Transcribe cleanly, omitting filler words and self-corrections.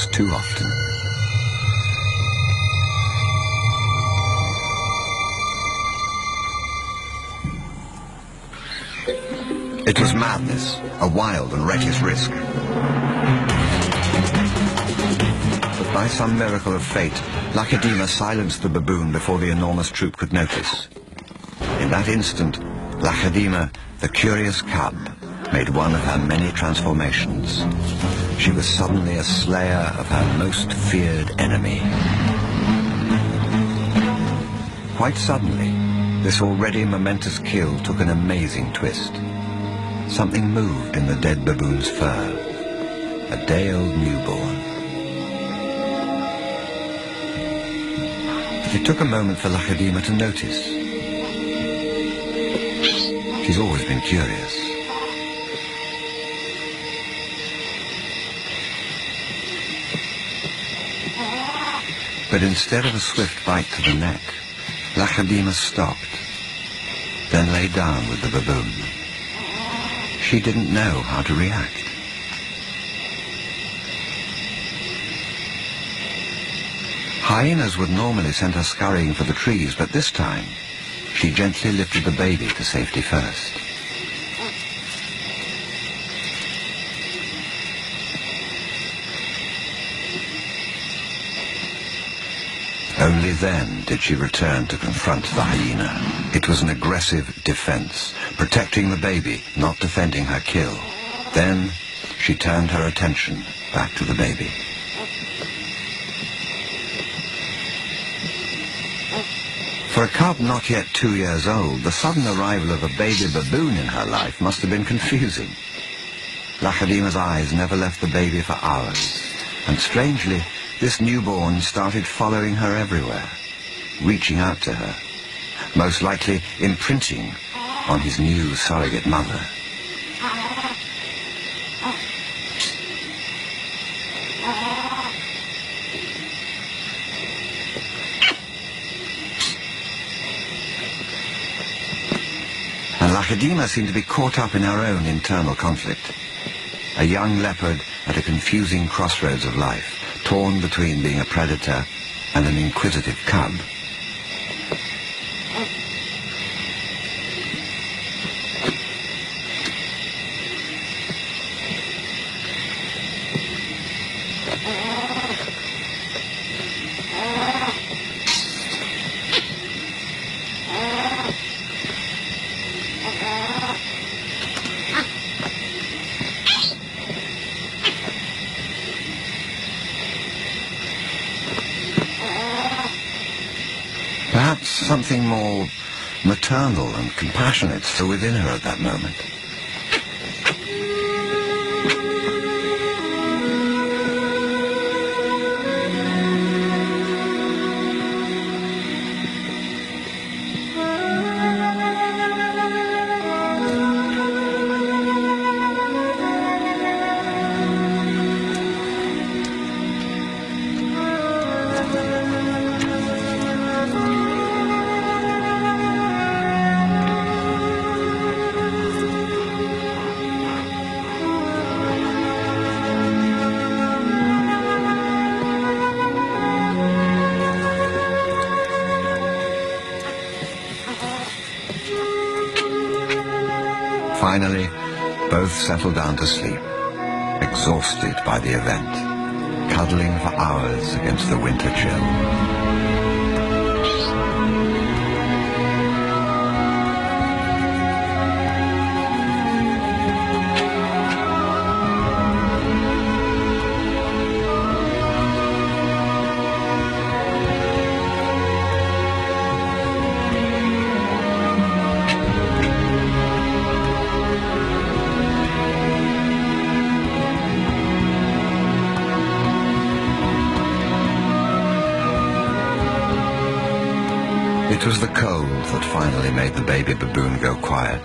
once too often. It was madness, a wild and reckless risk. But by some miracle of fate, Lacedaemon silenced the baboon before the enormous troop could notice. In that instant, Lacedaemon, the curious cub, made one of her many transformations. She was suddenly a slayer of her most feared enemy. Quite suddenly, this already momentous kill took an amazing twist. Something moved in the dead baboon's fur. A day-old newborn. It took a moment for Lacedaemon to notice. She's always been curious. But instead of a swift bite to the neck, Lacedaemon stopped, then lay down with the baboon. She didn't know how to react. Hyenas would normally send her scurrying for the trees, but this time, she gently lifted the baby to safety first. Only then did she return to confront the hyena. It was an aggressive defense, protecting the baby, not defending her kill. Then she turned her attention back to the baby. For a cub not yet 2 years old, the sudden arrival of a baby baboon in her life must have been confusing. Lacedaemon's eyes never left the baby for hours, and strangely, this newborn started following her everywhere, reaching out to her, most likely imprinting on his new surrogate mother. And Lacedaemon seemed to be caught up in her own internal conflict. A young leopard at a confusing crossroads of life, torn between being a predator and an inquisitive cub. Perhaps something more maternal and compassionate still within her at that moment. Finally, both settled down to sleep, exhausted by the event, cuddling for hours against the winter chill. It was the cold that finally made the baby baboon go quiet.